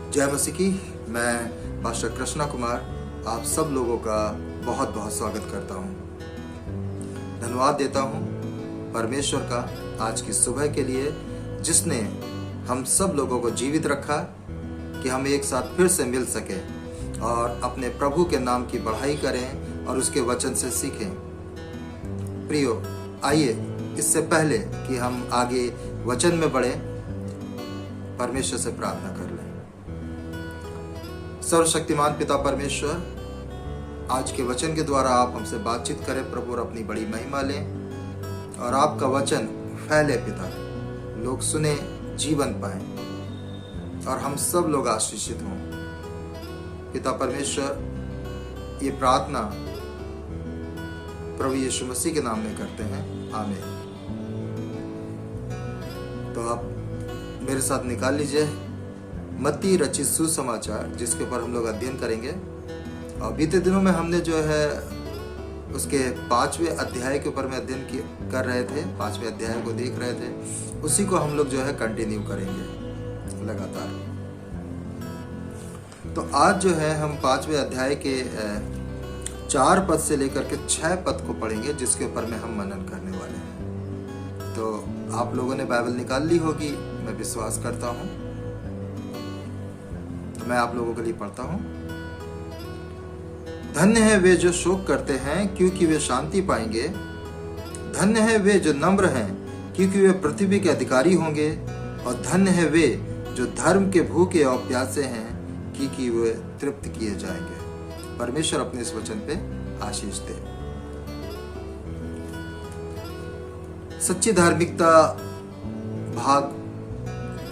जय मसीह की। मैं पास्टर कृष्णा कुमार आप सब लोगों का बहुत बहुत स्वागत करता हूँ। धन्यवाद देता हूँ परमेश्वर का आज की सुबह के लिए, जिसने हम सब लोगों को जीवित रखा कि हम एक साथ फिर से मिल सके और अपने प्रभु के नाम की बढ़ाई करें और उसके वचन से सीखें। प्रियो, आइए इससे पहले कि हम आगे वचन में बढ़े, परमेश्वर से प्रार्थना कर लें। सर्वशक्तिमान पिता परमेश्वर, आज के वचन के द्वारा आप हमसे बातचीत करें प्रभु, और अपनी बड़ी महिमा लें और आपका वचन फैले पिता, लोग सुने, जीवन पाएं और हम सब लोग आशीषित हों। पिता परमेश्वर, ये प्रार्थना प्रभु यीशु मसीह के नाम में करते हैं, आमीन। तो आप मेरे साथ निकाल लीजिए मत्ती रचित सुसमाचार, जिसके ऊपर हम लोग अध्ययन करेंगे। और बीते दिनों में हमने जो है उसके 5वें अध्याय के ऊपर में अध्ययन कर रहे थे, 5वें अध्याय को देख रहे थे, उसी को हम लोग जो है कंटिन्यू करेंगे लगातार। तो आज जो है हम 5वें अध्याय के 4 पद से लेकर के 6 पद को पढ़ेंगे, जिसके ऊपर में हम मनन करने वाले हैं। तो आप लोगों ने बाइबल निकाल ली होगी, मैं विश्वास करता हूँ। तो मैं आप लोगों के लिए पढ़ता हूँ। धन्य है वे जो शोक करते हैं, क्योंकि वे शांति पाएंगे। धन्य है वे जो नम्र हैं, क्योंकि वे पृथ्वी के अधिकारी होंगे। और धन्य है वे जो धर्म के भूखे और प्यासे हैं, क्योंकि वे तृप्त किए जाएंगे। परमेश्वर अपने इस वचन पे आशीष दे। सच्ची धार्मिकता भाग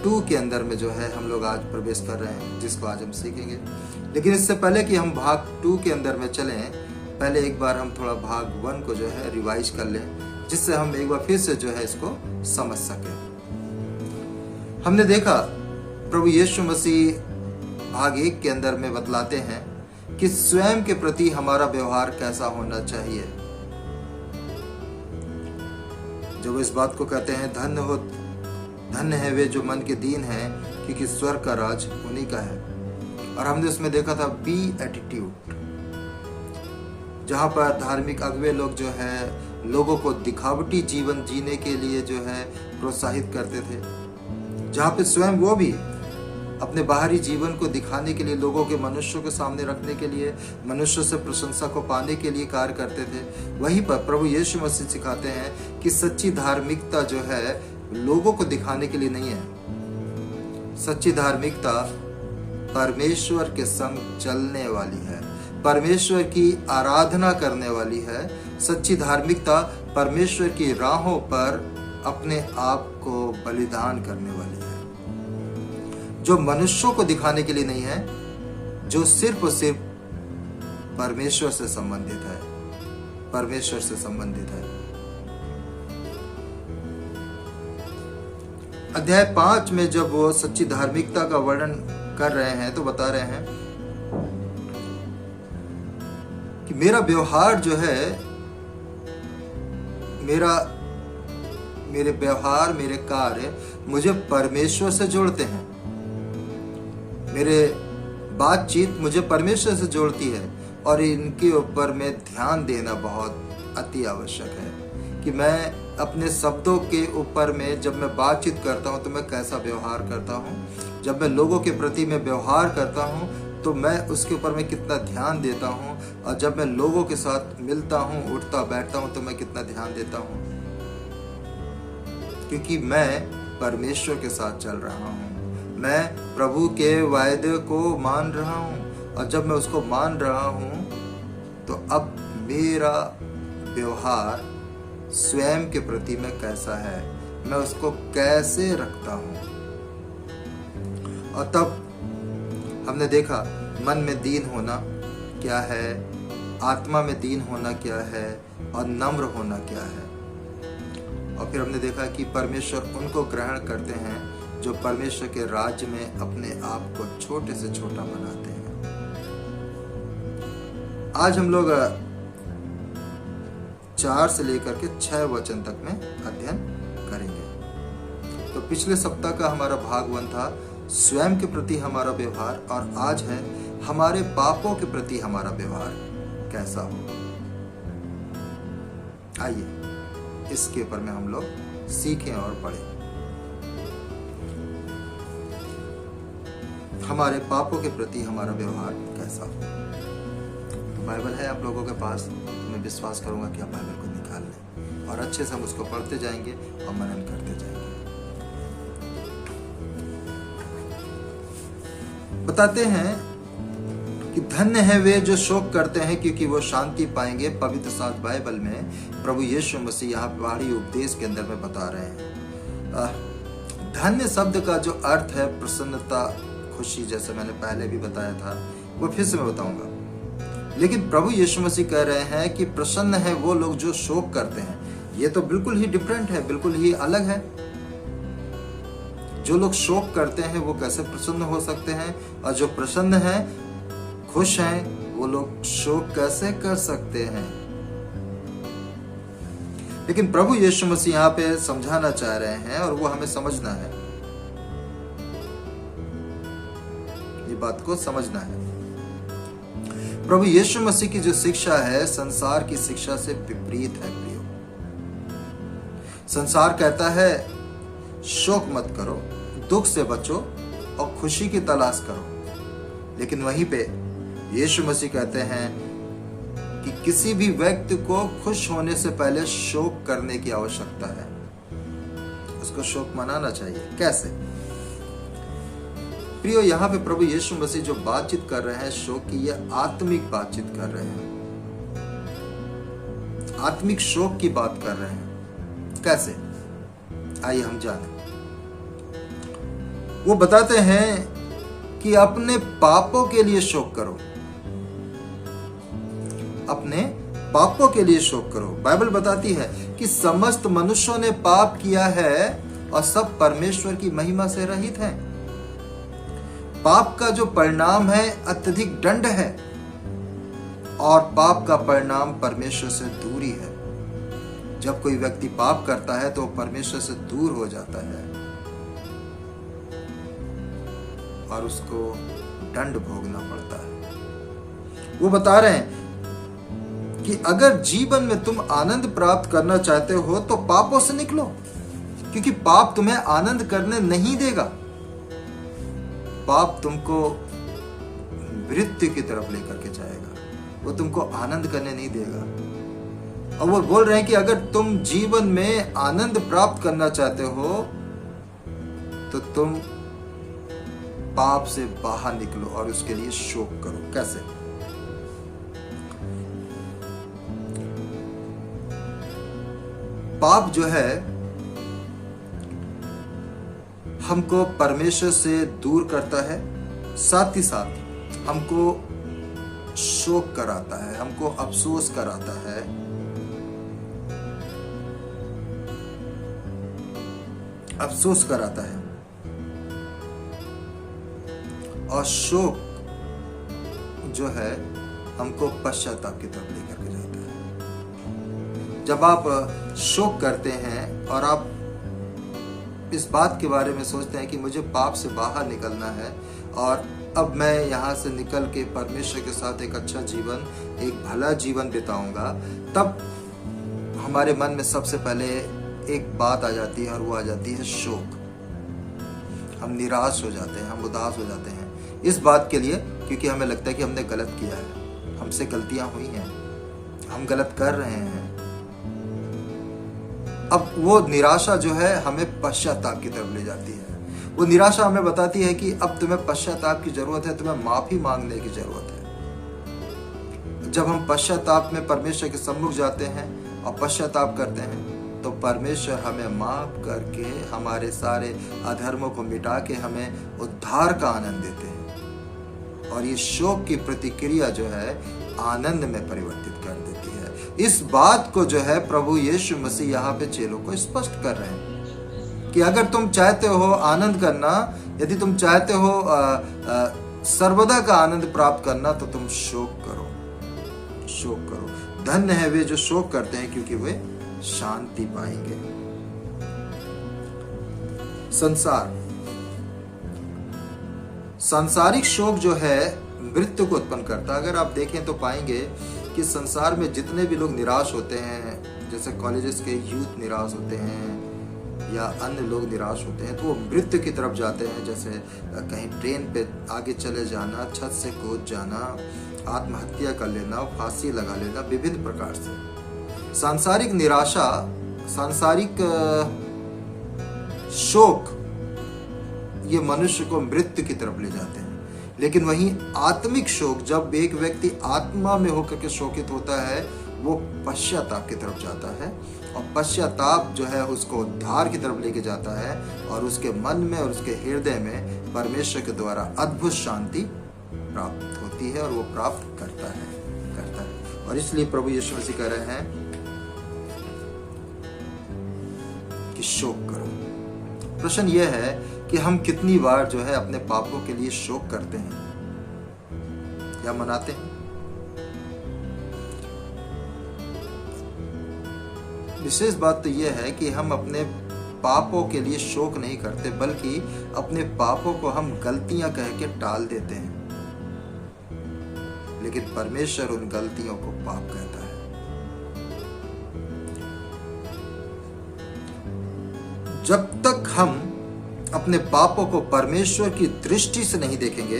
2 के अंदर में जो है हम लोग आज प्रवेश कर रहे हैं, जिसको आज हम सीखेंगे। लेकिन इससे पहले कि हम भाग 2 के अंदर में चलें, पहले एक बार हम थोड़ा भाग 1 को जो है रिवाइज कर लें, जिससे हम एक बार फिर से जो है इसको समझ सकें। हमने देखा प्रभु यीशु मसीह भाग 1 के अंदर में बतलाते हैं कि स्वयं के प्रति हमारा व्यवहार कैसा होना चाहिए। जो इस बात को कहते हैं, धन्य है वे जो मन के दीन हैं, क्योंकि स्वर्ग का राज उन्हीं का है। और हमने उसमें देखा था बी एटीट्यूड, जहां पर धार्मिक अगुवे लोग जो है लोगों को दिखावटी जीवन जीने के लिए जो है प्रोत्साहित करते थे, जहां पे स्वयं वो भी अपने बाहरी जीवन को दिखाने के लिए, लोगों के मनुष्यों के सामने रखने के लिए, मनुष्यों से प्रशंसा को पाने के लिए कार्य करते थे। वहीं पर प्रभु यीशु मसीह सिखाते हैं कि सच्ची धार्मिकता जो है लोगों को दिखाने के लिए नहीं है। सच्ची धार्मिकता परमेश्वर के संग चलने वाली है, परमेश्वर की आराधना करने वाली है। सच्ची धार्मिकता परमेश्वर की राहों पर अपने आप को बलिदान करने वाली है, जो मनुष्यों को दिखाने के लिए नहीं है, जो सिर्फ और सिर्फ परमेश्वर से संबंधित है, परमेश्वर से संबंधित है। अध्याय 5 में जब वो सच्ची धार्मिकता का वर्णन कर रहे हैं, तो बता रहे हैं कि मेरा व्यवहार जो है, मेरे व्यवहार, मेरे कार्य मुझे परमेश्वर से जोड़ते हैं। मेरे बातचीत मुझे परमेश्वर से जोड़ती है, और इनके ऊपर में ध्यान देना बहुत अति आवश्यक है कि मैं अपने शब्दों के ऊपर में जब मैं बातचीत करता हूं तो मैं कैसा व्यवहार करता हूं। जब मैं लोगों के प्रति में व्यवहार करता हूं तो मैं उसके ऊपर में कितना ध्यान देता हूं, और जब मैं लोगों के साथ मिलता हूं, उठता बैठता हूं, तो मैं कितना ध्यान देता हूं, क्योंकि मैं परमेश्वर के साथ चल रहा हूं। मैं प्रभु के वायदे को मान रहा हूं, और जब मैं उसको मान रहा हूं तो अब मेरा व्यवहार स्वयं के प्रति में कैसा है, मैं उसको कैसे रखता हूं। और तब हमने देखा मन में दीन होना क्या है, आत्मा में दीन होना क्या है, और नम्र होना क्या है। और फिर हमने देखा कि परमेश्वर उनको ग्रहण करते हैं जो परमेश्वर के राज्य में अपने आप को छोटे से छोटा बनाते हैं। आज हम लोग 4 से लेकर के 6 वचन तक में अध्ययन करेंगे। तो पिछले सप्ताह का हमारा भाग 1 था स्वयं के प्रति हमारा व्यवहार और आज है हमारे पापों के प्रति हमारा व्यवहार कैसा हो। आइए इसके ऊपर में हम लोग सीखें और पढ़ें। हमारे पापों के प्रति हमारा व्यवहार कैसा हो। तो बाइबल है आप लोगों के पास, तो मैं विश्वास करूंगा कि आप बाइबल को निकाल लें और अच्छे से हम उसको पढ़ते जाएंगे और मनन करते जाएंगे। बताते हैं कि धन्य है वे जो शोक करते हैं क्योंकि वो शांति पाएंगे। पवित्र शास्त्र बाइबल में प्रभु यीशु मसीह यहाँ पहाड़ी उपदेश के अंदर में बता रहे हैं। धन्य शब्द का जो अर्थ है प्रसन्नता, खुशी, जैसे मैंने पहले भी बताया था, वो फिर से मैं बताऊंगा। लेकिन प्रभु यीशु मसीह कह रहे हैं कि प्रसन्न है वो लोग जो शोक करते हैं। ये तो बिल्कुल ही डिफरेंट है, बिल्कुल ही अलग है। जो लोग शोक करते हैं वो कैसे प्रसन्न हो सकते हैं, और जो प्रसन्न है, खुश हैं, वो लोग शोक कैसे कर सकते हैं। लेकिन प्रभु यीशु मसीह यहाँ पे समझाना चाह रहे हैं और वो हमें समझना है, ये बात को समझना है। प्रभु यीशु मसीह की जो शिक्षा है संसार की शिक्षा से विपरीत है प्रियो। संसार कहता है शोक मत करो, दुख से बचो और खुशी की तलाश करो। लेकिन वहीं पे यीशु मसीह कहते हैं कि किसी भी व्यक्ति को खुश होने से पहले शोक करने की आवश्यकता है। उसको शोक मनाना चाहिए। कैसे प्रियो? यहाँ पे प्रभु यीशु मसीह जो बातचीत कर रहे हैं शोक की, ये आत्मिक बातचीत कर रहे हैं, आत्मिक शोक की बात कर रहे हैं। कैसे? आइए हम जानें। वो बताते हैं कि अपने पापों के लिए शोक करो, अपने पापों के लिए शोक करो। बाइबल बताती है कि समस्त मनुष्यों ने पाप किया है और सब परमेश्वर की महिमा से रहित हैं। पाप का जो परिणाम है अत्यधिक दंड है और पाप का परिणाम परमेश्वर से दूरी है। जब कोई व्यक्ति पाप करता है तो परमेश्वर से दूर हो जाता है और उसको दंड भोगना पड़ता है। वो बता रहे हैं कि अगर जीवन में तुम आनंद प्राप्त करना चाहते हो तो पापों से निकलो, क्योंकि पाप तुम्हें आनंद करने नहीं देगा। पाप तुमको मृत्यु की तरफ लेकर के जाएगा, वो तुमको आनंद करने नहीं देगा। और वो बोल रहे हैं कि अगर तुम जीवन में आनंद प्राप्त करना चाहते हो तो तुम पाप से बाहर निकलो और उसके लिए शोक करो। कैसे? पाप जो है हमको परमेश्वर से दूर करता है, साथ ही साथ हमको शोक कराता है, हमको अफसोस कराता है। अफसोस कराता है और शोक जो है हमको पश्चाताप की तरफ लेकर के जाता है। जब आप शोक करते हैं और आप इस बात के बारे में सोचते हैं कि मुझे पाप से बाहर निकलना है और अब मैं यहाँ से निकल के परमेश्वर के साथ एक अच्छा जीवन, एक भला जीवन बिताऊंगा, तब हमारे मन में सबसे पहले एक बात आ जाती है और वो आ जाती है शोक। हम निराश हो जाते हैं, हम उदास हो जाते हैं इस बात के लिए, क्योंकि हमें लगता है कि हमने गलत किया है, हमसे गलतियां हुई हैं, हम गलत कर रहे हैं। अब वो निराशा जो है हमें पश्चाताप की तरफ ले जाती है। वो निराशा हमें बताती है कि अब तुम्हें पश्चाताप की जरूरत है, तुम्हें माफी मांगने की जरूरत है। जब हम पश्चाताप में परमेश्वर के सम्मुख जाते हैं और पश्चाताप करते हैं तो परमेश्वर हमें माफ करके हमारे सारे अधर्मों को मिटा के हमें उद्धार का आनंद देते हैं, और ये शोक की प्रतिक्रिया जो है आनंद में परिवर्तित कर देती है। इस बात को जो है प्रभु यीशु मसीह यहाँ पे चेलों को स्पष्ट कर रहे हैं कि अगर तुम चाहते हो आनंद करना, यदि तुम चाहते हो सर्वदा का आनंद प्राप्त करना, तो तुम शोक करो, शोक करो। धन्य है वे जो शोक करते हैं क्योंकि वे शांति पाएंगे। संसार सांसारिक शोक जो है मृत्यु को उत्पन्न करता है। अगर आप देखें तो पाएंगे कि संसार में जितने भी लोग निराश होते हैं, जैसे कॉलेजेस के यूथ निराश होते हैं या अन्य लोग निराश होते हैं, तो वो मृत्यु की तरफ जाते हैं। जैसे कहीं ट्रेन पे आगे चले जाना, छत से कूद जाना, आत्महत्या कर लेना, फांसी लगा लेना, विभिन्न प्रकार से सांसारिक निराशा, सांसारिक शोक ये मनुष्य को मृत्यु की तरफ ले जाते हैं। लेकिन वहीं आत्मिक शोक, जब एक व्यक्ति आत्मा में होकर के शोकित होता है, वो पश्चाताप की तरफ जाता है, और पश्चाताप जो है उसको उद्धार की तरफ लेके जाता है, और उसके मन में और उसके हृदय में परमेश्वर के द्वारा अद्भुत शांति प्राप्त होती है और वो प्राप्त करता है। और इसलिए प्रभु यीशु मसीह कह रहे हैं कि शोक करो। प्रश्न यह है कि हम कितनी बार जो है अपने पापों के लिए शोक करते हैं या मनाते हैं। विशेष बात तो यह है कि हम अपने पापों के लिए शोक नहीं करते, बल्कि अपने पापों को हम गलतियां कह के टाल देते हैं। लेकिन परमेश्वर उन गलतियों को पाप कहता है। जब तक हम अपने पापों को परमेश्वर की दृष्टि से नहीं देखेंगे,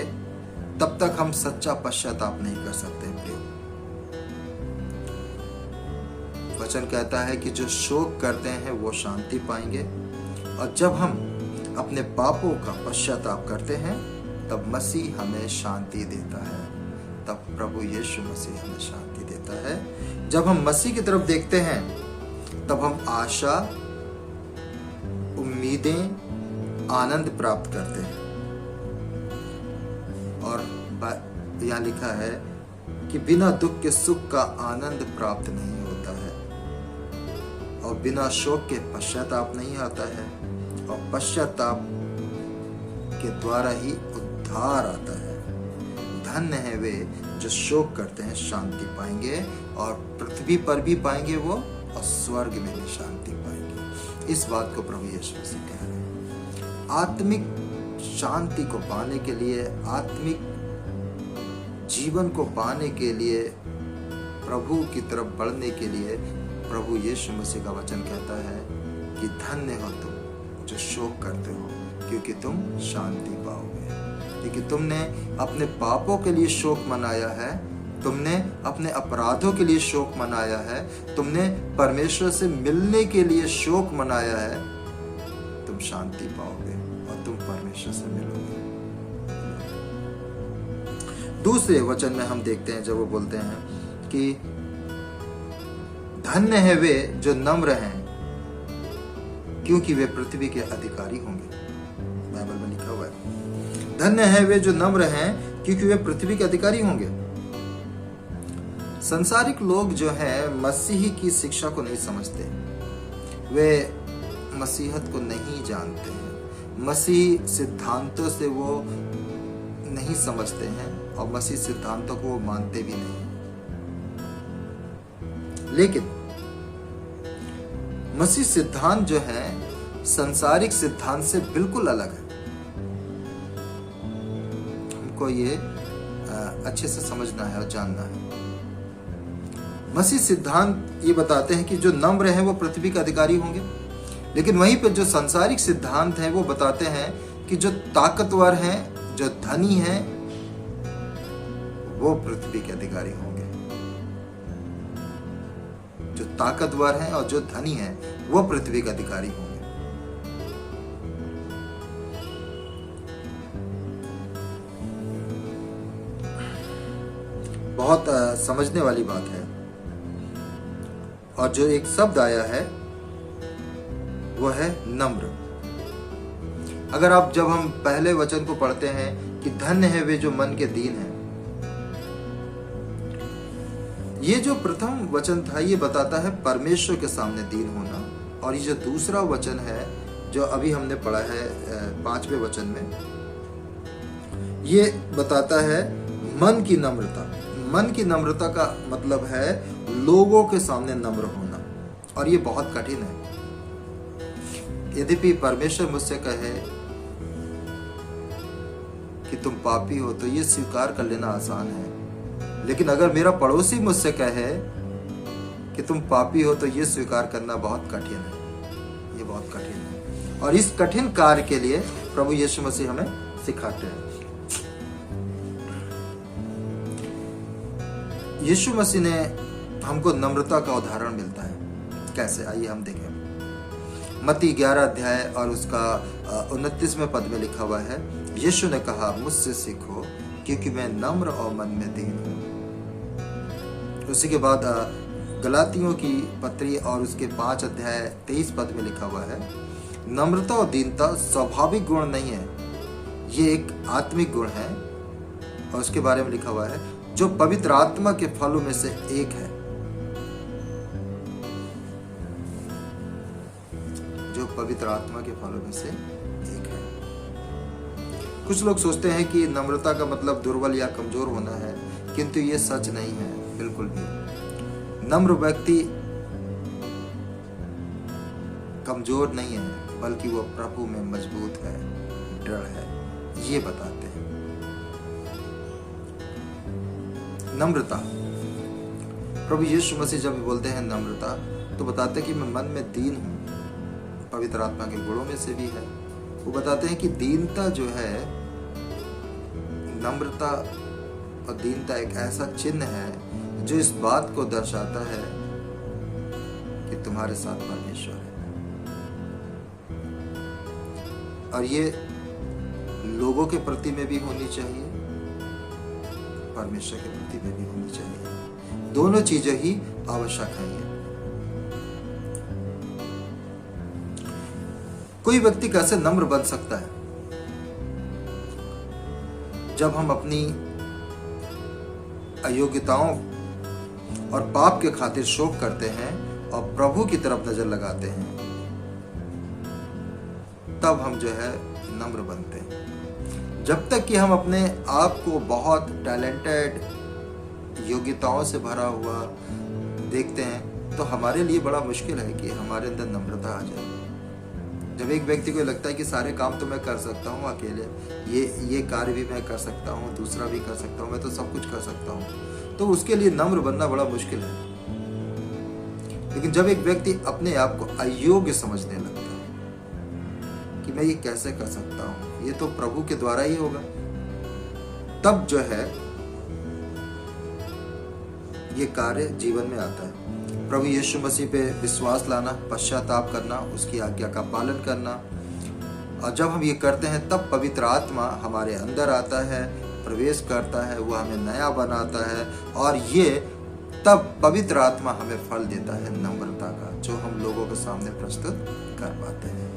तब तक हम सच्चा पश्चाताप नहीं कर सकते। वचन कहता है कि जो शोक करते हैं वो शांति पाएंगे, और जब हम अपने पापों का पश्चाताप करते हैं, तब मसीह हमें शांति देता है। तब प्रभु यीशु मसीह हमें शांति देता है। जब हम मसीह की तरफ देखते हैं, तब हम आशा, उम्मीदें, आनंद प्राप्त करते हैं। और यहाँ लिखा है कि बिना दुख के सुख का आनंद प्राप्त नहीं होता है, और बिना शोक के पश्चाताप नहीं आता है, और पश्चाताप के द्वारा ही उद्धार आता है। धन्य है वे जो शोक करते हैं, शांति पाएंगे, और पृथ्वी पर भी पाएंगे वो, और स्वर्ग में भी शांति पाएंगे। इस बात को प्रभु यीशु मसीह कह रहे हैं। आत्मिक शांति को पाने के लिए, आत्मिक जीवन को पाने के लिए, प्रभु की तरफ बढ़ने के लिए प्रभु यीशु मसीह का वचन कहता है कि धन्य हो तुम जो शोक करते हो, क्योंकि तुम शांति पाओगे। क्योंकि तुमने अपने पापों के लिए शोक मनाया है, तुमने अपने अपराधों के लिए शोक मनाया है, तुमने परमेश्वर से मिलने के लिए शोक मनाया है, तुम शांति पाओगे और तुम परमेश्वर से मिलोगे। दूसरे वचन में हम देखते हैं जब वो बोलते हैं कि धन्य है वे जो नम्र हैं, क्योंकि वे पृथ्वी के अधिकारी होंगे। बाइबल में लिखा हुआ है, धन्य है वे जो नम्र हैं, क्योंकि वे पृथ्वी के अधिकारी होंगे। संसारिक लोग जो हैं मसीह की शिक्षा को नहीं समझते, वे मसीहत को नहीं जानते हैं, मसीह सिद्धांतों से वो नहीं समझते हैं, और मसीह सिद्धांतों को वो मानते भी नहीं। लेकिन मसीह सिद्धांत जो है संसारिक सिद्धांत से बिल्कुल अलग है। हमको ये अच्छे से समझना है और जानना है। मसीह सिद्धांत ये बताते हैं कि जो नम्र हैं वो पृथ्वी के अधिकारी होंगे, लेकिन वहीं पर जो सांसारिक सिद्धांत हैं वो बताते हैं कि जो ताकतवर हैं, जो धनी हैं, वो पृथ्वी के अधिकारी होंगे। जो ताकतवर हैं और जो धनी हैं वो पृथ्वी के अधिकारी होंगे। बहुत समझने वाली बात है। और जो एक शब्द आया है वो है नम्र। अगर आप जब हम पहले वचन को पढ़ते हैं कि धन्य है वे जो मन के दीन हैं, ये जो प्रथम वचन था ये बताता है परमेश्वर के सामने दीन होना, और ये जो दूसरा वचन है जो अभी हमने पढ़ा है 5वें वचन में, ये बताता है मन की नम्रता। मन की नम्रता का मतलब है लोगों के सामने नम्र होना, और ये बहुत कठिन है। यद्यपि परमेश्वर मुझसे कहे कि तुम पापी हो तो ये स्वीकार कर लेना आसान है, लेकिन अगर मेरा पड़ोसी मुझसे कहे कि तुम पापी हो तो ये स्वीकार करना बहुत कठिन है। ये बहुत कठिन है, और इस कठिन कार्य के लिए प्रभु यीशु मसीह हमें सिखाते हैं। यीशु मसीह ने हमको नम्रता का उदाहरण मिलता है। कैसे, आइए हम देखें। मत्ती 11 अध्याय और उसका 29वें पद में लिखा हुआ है, यीशु ने कहा, मुझसे सीखो क्योंकि मैं नम्र और मन में दीन हूँ। उसी के बाद गलातियों की पत्री और उसके 5 अध्याय 23 पद में लिखा हुआ है, नम्रता और दीनता स्वाभाविक गुण नहीं है, ये एक आत्मिक गुण है। और उसके बारे में लिखा हुआ है, जो पवित्र आत्मा के फलों में से एक है। जो पवित्र आत्मा के फलों में से एक है। कुछ लोग सोचते हैं कि नम्रता का मतलब दुर्बल या कमजोर होना है, किंतु ये सच नहीं है, बिल्कुल भी। नम्र व्यक्ति कमजोर नहीं है, बल्कि वो प्रभु में मजबूत है, दृढ़ है, ये बताते हैं। नम्रता, प्रभु यीशु मसीह जब बोलते हैं नम्रता, तो बताते हैं कि मैं मन में दीन हूं। पवित्र आत्मा के गुणों में से भी है। वो बताते हैं कि दीनता जो है, नम्रता और दीनता एक ऐसा चिन्ह है जो इस बात को दर्शाता है कि तुम्हारे साथ परमेश्वर है। और ये लोगों के प्रति में भी होनी चाहिए, परमेश्वर के प्रति में भी होनी चाहिए। दोनों चीजें ही आवश्यक हैं। कोई व्यक्ति कैसे नम्र बन सकता है? जब हम अपनी अयोग्यताओं और पाप के खातिर शोक करते हैं और प्रभु की तरफ नजर लगाते हैं, तब हम जो है नम्र बनते हैं। जब तक कि हम अपने आप को बहुत टैलेंटेड, योग्यताओं से भरा हुआ देखते हैं, तो हमारे लिए बड़ा मुश्किल है कि हमारे अंदर नम्रता आ जाए। जब एक व्यक्ति को लगता है कि सारे काम तो मैं कर सकता हूँ अकेले, ये कार्य भी मैं कर सकता हूँ, दूसरा भी कर सकता हूँ, मैं तो सब कुछ कर सकता हूँ, तो उसके लिए नम्र बनना बड़ा मुश्किल है। लेकिन जब एक व्यक्ति अपने आप को अयोग्य समझने लगता है कि मैं ये कैसे कर सकता हूँ, ये तो प्रभु के द्वारा ही होगा, तब जो है ये कार्य जीवन में आता है। प्रभु यीशु मसीह पे विश्वास लाना, पश्चाताप करना, उसकी आज्ञा का पालन करना, और जब हम ये करते हैं तब पवित्र आत्मा हमारे अंदर आता है, प्रवेश करता है, वो हमें नया बनाता है, और ये तब पवित्र आत्मा हमें फल देता है नम्रता का, जो हम लोगों के सामने प्रस्तुत कर पाते हैं।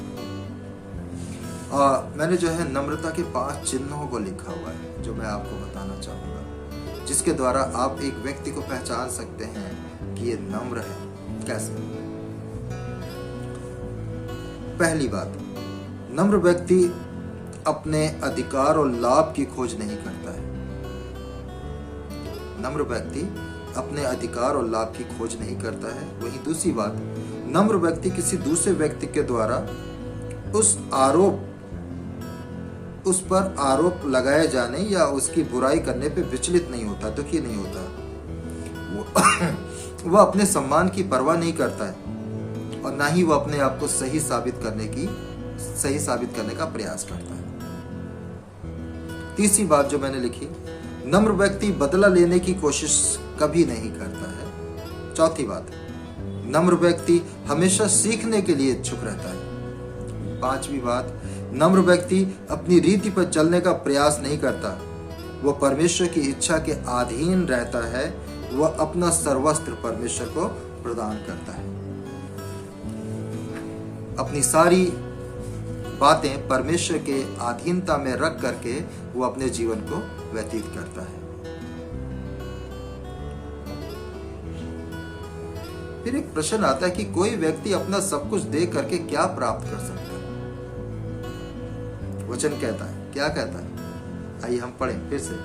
मैंने जो है नम्रता के 5 चिन्हों को लिखा हुआ है, जो मैं आपको बताना चाहूँगा, जिसके द्वारा आप एक व्यक्ति को पहचान सकते हैं कि ये नम्र है। कैसे? पहली बात, नम्र व्यक्ति अपने अधिकार और लाभ की खोज नहीं करता है। नम्र व्यक्ति अपने अधिकार और लाभ की खोज नहीं करता है। वहीं दूसरी बात, नम्र व्यक्ति किसी दूसरे व्यक्ति के द्वारा उस पर आरोप लगाए जाने या उसकी बुराई करने पे विचलित नहीं होता, दुखी नहीं होता। वह अपने सम्मान की परवाह नहीं करता है, और ना ही वह अपने आप को सही साबित करने का प्रयास करता है। तीसरी बात जो मैंने लिखी, नम्र व्यक्ति बदला लेने की कोशिश कभी नहीं करता है। चौथी बात, नम्र व्यक्ति हमेशा सीखने के लिए इच्छुक रहता है। पांचवी बात, नम्र व्यक्ति अपनी रीति पर चलने का प्रयास नहीं करता, वह परमेश्वर की इच्छा के अधीन रहता है, वह अपना सर्वस्त्र परमेश्वर को प्रदान करता है। अपनी सारी बातें परमेश्वर के अधीनता में रख करके वो अपने जीवन को व्यतीत करता है। फिर एक प्रश्न आता है कि कोई व्यक्ति अपना सब कुछ दे करके क्या प्राप्त कर सकता है? वचन कहता है, क्या कहता है? आइए हम पढ़ें फिर से।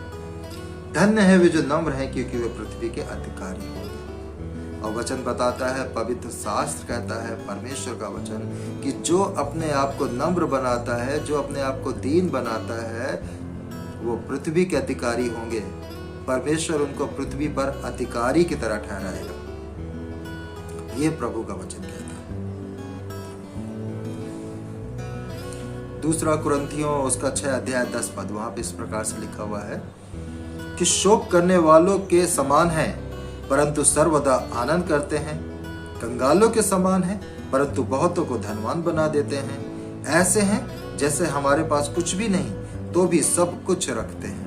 धन्य है वे जो नम्र हैं, क्योंकि वे पृथ्वी के अधिकारी होंगे। और वचन बताता है, पवित्र शास्त्र कहता है, परमेश्वर का वचन, कि जो अपने आप को नम्र बनाता है, जो अपने आप को दीन बनाता है, वो पृथ्वी के अधिकारी होंगे। परमेश्वर उनको पृथ्वी पर अधिकारी की तरह ठहराएगा। ये प्रभु का वचन कहता है। दूसरा कुरिन्थियों उसका 6 अध्याय 10 पद, वहां पे इस प्रकार से लिखा हुआ है कि शोक करने वालों के समान है परंतु सर्वदा आनंद करते हैं, कंगालों के समान है परंतु बहुतों को धनवान बना देते हैं, ऐसे हैं जैसे हमारे पास कुछ भी नहीं तो भी सब कुछ रखते हैं।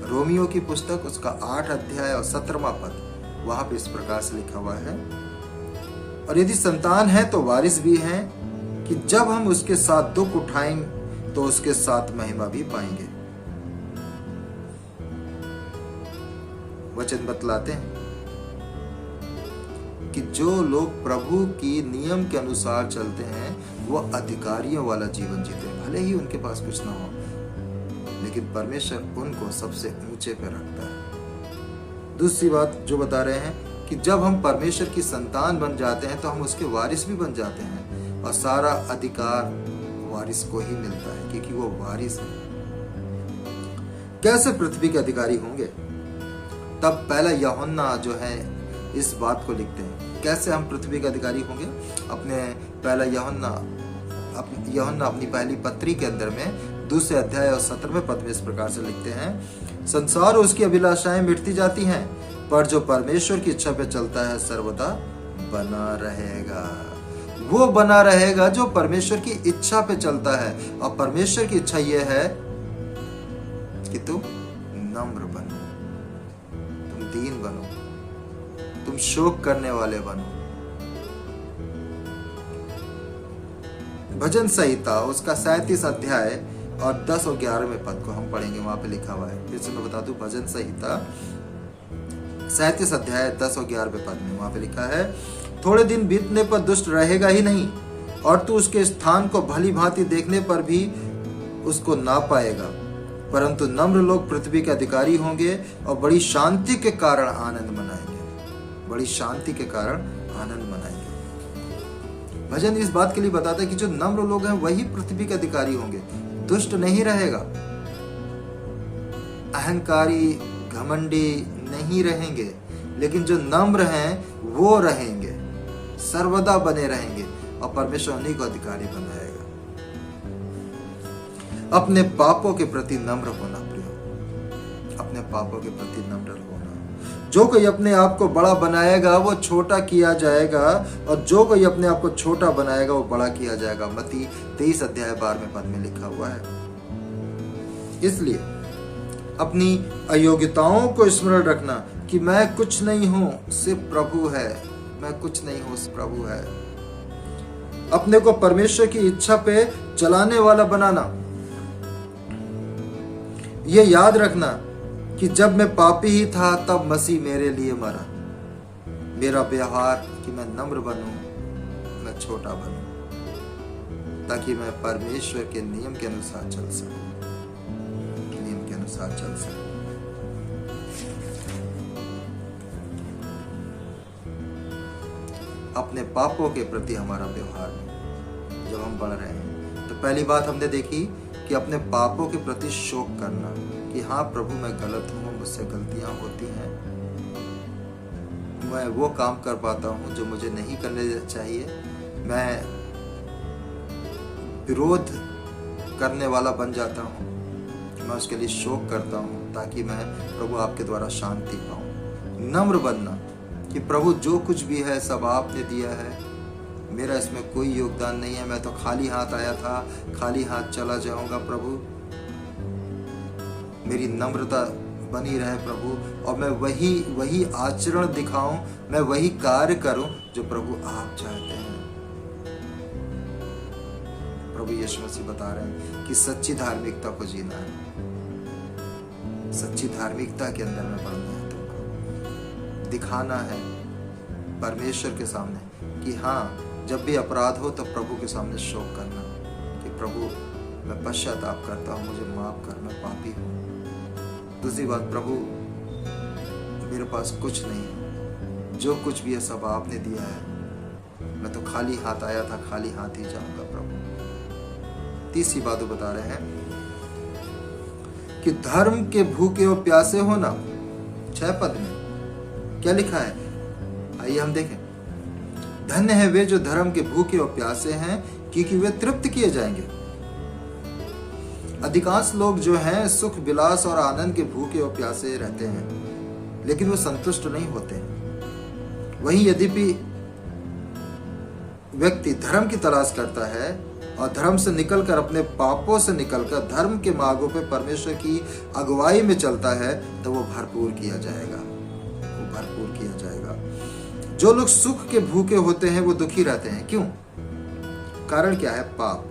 रोमियो की पुस्तक उसका 8 अध्याय और 17वां पद, वहां पे इस प्रकार से लिखा हुआ है, और यदि संतान है तो वारिस भी हैं कि जब हम उसके साथ दुख उठाएं तो उसके साथ महिमा भी पाएंगे। वचन बतलाते हैं कि जो लोग प्रभु की नियम के अनुसार चलते हैं वो अधिकारियों वाला जीवन जीते हैं, भले ही उनके पास कुछ ना हो, लेकिन परमेश्वर उनको सबसे ऊंचे पे रखता है। दूसरी बात जो बता रहे हैं कि जब हम परमेश्वर की संतान बन जाते हैं तो हम उसके वारिस भी बन जाते हैं, और सारा अधिकार वारिस को ही मिलता है क्योंकि वो वारिस है। कैसे पृथ्वी के अधिकारी होंगे? तब पहला यूहन्ना जो है इस बात को लिखते हैं, कैसे हम पृथ्वी के अधिकारी होंगे। अपने पहला यूहन्ना अपनी पहली पत्री के अंदर में 2 अध्याय और 17वें पद में इस प्रकार से लिखते हैं, संसार और उसकी अभिलाषाएं मिटती जाती हैं पर जो परमेश्वर की इच्छा पे चलता है सर्वदा बना रहेगा। वो बना रहेगा जो परमेश्वर की इच्छा पे चलता है, और परमेश्वर की इच्छा ये है कि तुम नम्र बनो, तुम दीन बनो, तुम शोक करने वाले बनो। भजन संहिता उसका 37 अध्याय और 10 और 11वें पद को हम पढ़ेंगे, वहां पे लिखा हुआ है। फिर से मैं बता दूं, भजन संहिता 37 अध्याय 10 और 11वें पद में वहां पे लिखा है, थोड़े दिन बीतने पर दुष्ट रहेगा ही नहीं, और तू उसके स्थान को भली भांति देखने पर भी उसको ना पाएगा, परंतु नम्र लोग पृथ्वी के अधिकारी होंगे और बड़ी शांति के कारण आनंद मनाएंगे। बड़ी शांति के कारण आनंद मनाएंगे। भजन इस बात के लिए बताता है कि जो नम्र लोग हैं वही पृथ्वी के अधिकारी होंगे। दुष्ट नहीं रहेगा, अहंकारी घमंडी नहीं रहेंगे, लेकिन जो नम्र हैं वो रहेंगे, सर्वदा बने रहेंगे, और परमेश्वर उन्हीं को अधिकारी बनाएगा। अपने पापों के प्रति नम्र होना प्रिय, अपने पापों के प्रति नम्र होना। जो कोई अपने आप को बड़ा बनाएगा वो छोटा किया जाएगा, और जो कोई अपने आप को छोटा बनाएगा वो बड़ा किया जाएगा। मत्ती 23 अध्याय 12वें पद में लिखा हुआ है। इसलिए अपनी अयोग्यताओं को स्मरण रखना कि मैं कुछ नहीं हूं, सिर्फ प्रभु है। मैं कुछ नहीं हूं, सिर्फ प्रभु है। अपने को परमेश्वर की इच्छा पे चलाने वाला बनाना। ये याद रखना कि जब मैं पापी ही था तब मसीह मेरे लिए मरा। मेरा व्यवहार कि मैं नम्र बनूं, मैं छोटा बनूं, ताकि मैं परमेश्वर के नियम के अनुसार चल सकूं, नियम के अनुसार चल सकूं। अपने पापों के प्रति हमारा व्यवहार जब हम बढ़ रहे हैं, तो पहली बात हमने देखी कि अपने पापों के प्रति शोक करना कि हाँ प्रभु मैं गलत हूँ, मुझसे गलतियां होती हैं, मैं वो काम कर पाता हूँ जो मुझे नहीं करने चाहिए, मैं विरोध करने वाला बन जाता हूँ, मैं उसके लिए शोक करता हूँ ताकि मैं प्रभु आपके द्वारा शांति पाऊँ। नम्र बनना कि प्रभु जो कुछ भी है सब आपने दिया है, मेरा इसमें कोई योगदान नहीं है, मैं तो खाली हाथ आया था, खाली हाथ चला जाऊंगा। प्रभु मेरी नम्रता बनी रहे प्रभु, और मैं वही आचरण दिखाऊं, मैं वही कार्य करूं जो प्रभु आप चाहते हैं। प्रभु यीशु मसीह बता रहे हैं कि सच्ची धार्मिकता को जीना है, सच्ची धार्मिकता के अंदर में बढ़ना है, तुमको दिखाना है परमेश्वर के सामने कि हाँ जब भी अपराध हो तो प्रभु के सामने शोक करना कि प्रभु मैं पश्चाताप करता हूँ, मुझे माफ कर, मैं पापी हूँ। दूसरी बात, प्रभु मेरे पास कुछ नहीं है, जो कुछ भी है सब आपने दिया है, मैं तो खाली हाथ आया था, खाली हाथ ही जाऊंगा प्रभु। तीसरी बात वो बता रहे हैं कि धर्म के भूखे और प्यासे होना। 6 पद में क्या लिखा है, आइए हम देखें। धन्य है वे जो धर्म के भूखे और प्यासे हैं, क्योंकि वे तृप्त किए जाएंगे। अधिकांश लोग जो हैं सुख विलास और आनंद के भूखे और प्यासे रहते हैं, लेकिन वो संतुष्ट नहीं होते हैं। वहीं यद्यपि व्यक्ति धर्म की तलाश करता है और धर्म से निकलकर, अपने पापों से निकलकर धर्म के मार्गों पे परमेश्वर की अगुवाई में चलता है, तो वो भरपूर किया जाएगा, वो भरपूर किया जाएगा। जो लोग सुख के भूखे होते हैं वो दुखी रहते हैं। क्यों? कारण क्या है? पाप।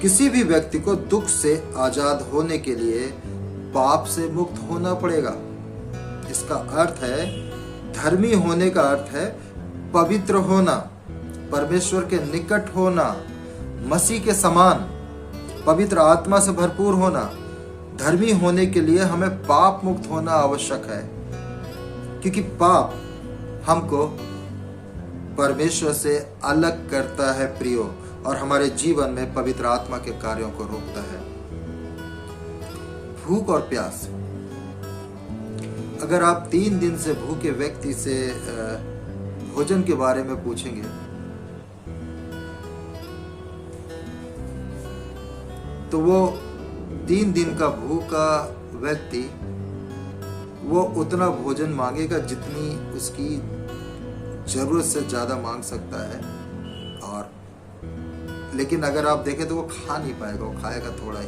किसी भी व्यक्ति को दुख से आजाद होने के लिए पाप से मुक्त होना पड़ेगा। इसका अर्थ है, धर्मी होने का अर्थ है पवित्र होना, परमेश्वर के निकट होना, मसीह के समान पवित्र आत्मा से भरपूर होना। धर्मी होने के लिए हमें पाप मुक्त होना आवश्यक है, क्योंकि पाप हमको परमेश्वर से अलग करता है प्रियो, और हमारे जीवन में पवित्र आत्मा के कार्यों को रोकता है। भूख और प्यास। अगर आप 3 दिन से भूखे व्यक्ति से भोजन के बारे में पूछेंगे, तो वो 3 दिन का भूखा व्यक्ति वो उतना भोजन मांगेगा जितनी उसकी जरूरत से ज्यादा मांग सकता है। और लेकिन अगर आप देखें तो वो खा नहीं पाएगा, वो खाएगा थोड़ा ही।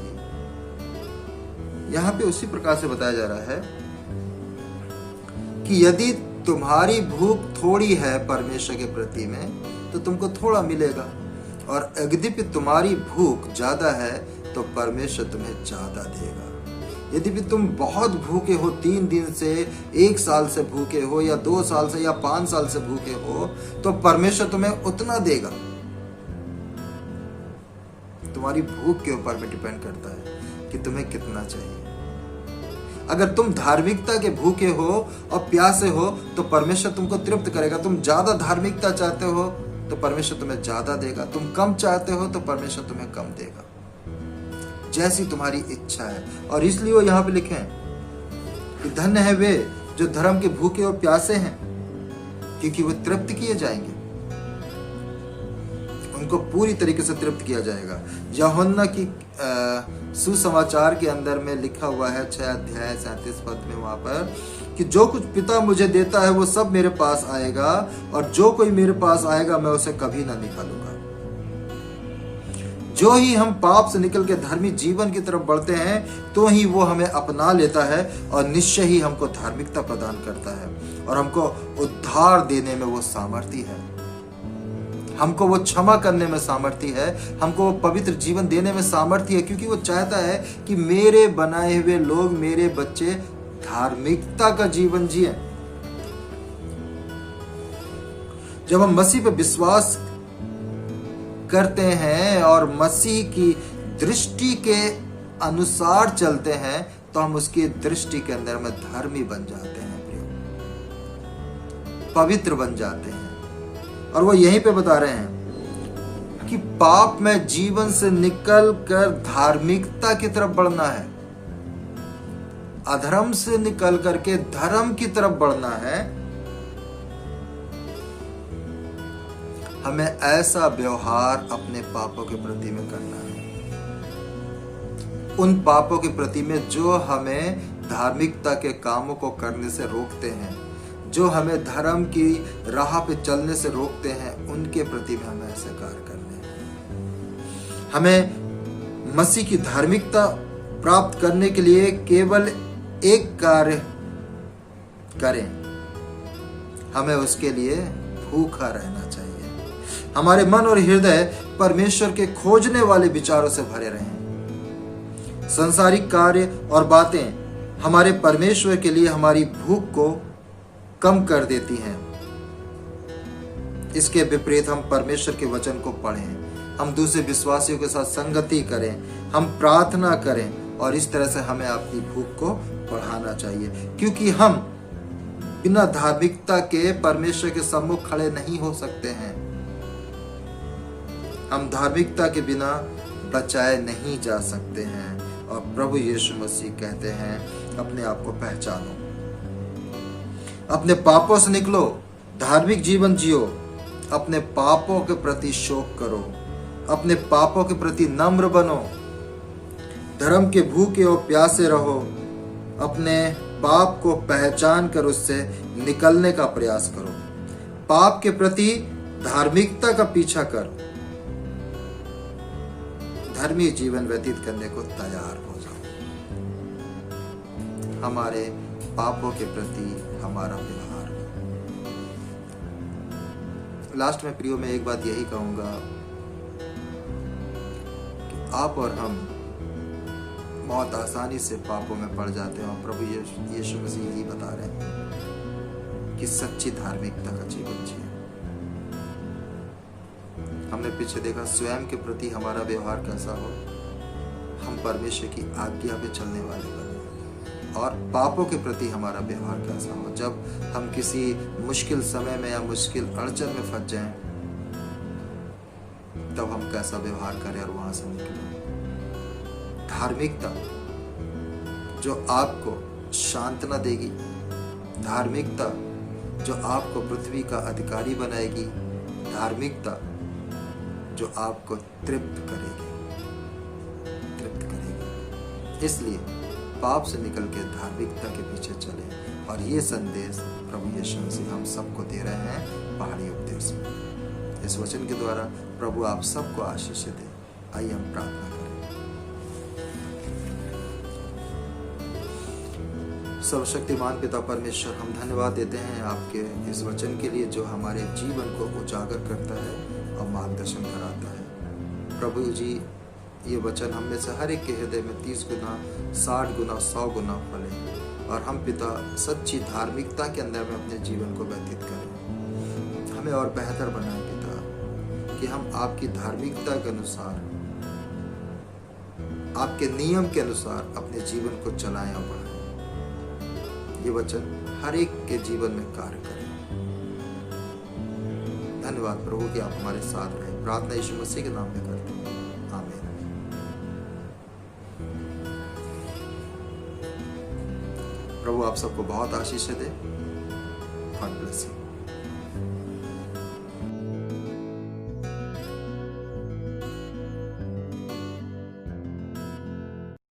यहाँ पे उसी प्रकार से बताया जा रहा है कि यदि तुम्हारी भूख थोड़ी है परमेश्वर के प्रति में, तो तुमको थोड़ा मिलेगा, और यद्यपि तुम्हारी भूख ज्यादा है तो परमेश्वर तुम्हें ज्यादा देगा। यदि तुम बहुत भूखे हो, 3 दिन से, 1 साल से भूखे हो, या 2 साल से, या 5 साल से भूखे हो, तो परमेश्वर तुम्हें उतना देगा। तुम्हारी भूख के ऊपर में डिपेंड करता है कि तुम्हें कितना चाहिए। अगर तुम धार्मिकता के भूखे हो और प्यासे हो, तो परमेश्वर तुमको तृप्त करेगा। तुम ज्यादा धार्मिकता चाहते हो तो परमेश्वर तुम्हें ज्यादा देगा। तुम कम चाहते हो तो परमेश्वर तुम्हें कम देगा, जैसी तुम्हारी इच्छा है। और इसलिए वो यहाँ पे लिखे हैं कि धन्य है वे जो धर्म के भूखे और प्यासे हैं, क्योंकि वो तृप्त किए जाएंगे। उनको पूरी तरीके से तृप्त किया जाएगा। यूहन्ना की सुसमाचार के अंदर में लिखा हुआ है 6 अध्याय 37 पद में, वहां पर कि जो कुछ पिता मुझे देता है वो सब मेरे पास आएगा, और जो कोई मेरे पास आएगा मैं उसे कभी ना निकालूंगा। जो ही हम पाप से निकल के धर्मी जीवन की तरफ बढ़ते हैं, तो ही वो हमें अपना लेता है, और निश्चय ही हमको धार्मिकता प्रदान करता है, और हमको उद्धार देने में वो सामर्थ्य है, हमको वो क्षमा करने में सामर्थ्य है, हमको वो पवित्र जीवन देने में सामर्थ्य है, क्योंकि वो चाहता है कि मेरे बनाए हुए लोग, मेरे बच्चे धार्मिकता का जीवन जिए। जब हम मसीह पे विश्वास करते हैं और मसीह की दृष्टि के अनुसार चलते हैं, तो हम उसकी दृष्टि के अंदर में धर्मी बन जाते हैं, पवित्र बन जाते हैं। और वो यहीं पे बता रहे हैं कि पाप में जीवन से निकल कर धार्मिकता की तरफ बढ़ना है, अधर्म से निकल करके धर्म की तरफ बढ़ना है। हमें ऐसा व्यवहार अपने पापों के प्रति में करना है, उन पापों के प्रति में जो हमें धार्मिकता के कामों को करने से रोकते हैं, जो हमें धर्म की राह पे चलने से रोकते हैं, उनके प्रति में हमें ऐसे कार्य करने हैं। हमें मसीह की धार्मिकता प्राप्त करने के लिए केवल एक कार्य करें, हमें उसके लिए भूखा रहना चाहिए। हमारे मन और हृदय परमेश्वर के खोजने वाले विचारों से भरे रहें। संसारिक कार्य और बातें हमारे परमेश्वर के लिए हमारी भूख को कम कर देती हैं। इसके विपरीत हम परमेश्वर के वचन को पढ़ें, हम दूसरे विश्वासियों के साथ संगति करें, हम प्रार्थना करें, और इस तरह से हमें अपनी भूख को बढ़ाना चाहिए, क्योंकि हम बिना धार्मिकता के परमेश्वर के सम्मुख खड़े नहीं हो सकते हैं। हम धार्मिकता के बिना बचाए नहीं जा सकते हैं। और प्रभु यीशु मसीह कहते हैं अपने आप को पहचानो, अपने पापों से निकलो, धार्मिक जीवन जियो, अपने पापों के प्रति शोक करो, अपने पापों के प्रति नम्र बनो, धर्म के भूखे और प्यासे रहो, अपने पाप को पहचान कर उससे निकलने का प्रयास करो, पाप के प्रति धार्मिकता का पीछा कर धर्मी जीवन व्यतीत करने को तैयार हो जाओ। हमारे पापों के प्रति हमारा व्यवहार। लास्ट में प्रियो में एक बात यही कहूंगा कि आप और हम बहुत आसानी से पापों में पड़ जाते हैं और प्रभु यीशु मसीह यही बता रहे हैं कि सच्ची धार्मिकता का जीवन जिए। हमने पीछे देखा स्वयं के प्रति हमारा व्यवहार कैसा हो, हम परमेश्वर की आज्ञा पे चलने वाले बने, और पापों के प्रति हमारा व्यवहार कैसा हो, जब हम किसी मुश्किल समय में या मुश्किल अड़चन में फंस जाएं तब हम कैसा व्यवहार करें और वहां से निकलें। धार्मिकता जो आपको सांत्वना देगी, धार्मिकता जो आपको पृथ्वी का अधिकारी बनाएगी, धार्मिकता जो आपको तृप्त करेगी। इसलिए पाप से निकल के धार्मिकता के पीछे चले, और ये संदेश प्रभु यीशु मसीह हम सबको दे रहे हैं पहाड़ी उपदेश में। इस वचन के द्वारा प्रभु आप सबको आशीष दे। आइए हम प्रार्थना करें। सर्वशक्तिमान पिता परमेश्वर, हम धन्यवाद देते हैं आपके इस वचन के लिए जो हमारे जीवन को उजागर करता है और मार्गदर्शन कराता है। प्रभु जी, ये वचन हम में से हर एक के हृदय में 30 गुना, 60 गुना, 100 गुना फले, और हम पिता सच्ची धार्मिकता के अंदर में अपने जीवन को व्यतीत करें। हमें और बेहतर बनाए पिता कि हम आपकी धार्मिकता के अनुसार, आपके नियम के अनुसार अपने जीवन को चलाएं और बढ़ाएं। ये वचन हर एक के जीवन में कार्य करें। धन्यवाद प्रभु कि आप हमारे साथ रहे। प्रार्थना यीशु मसीह के नाम में करते हैं, आमीन। प्रभु आप सबको बहुत आशीष दे। God bless you.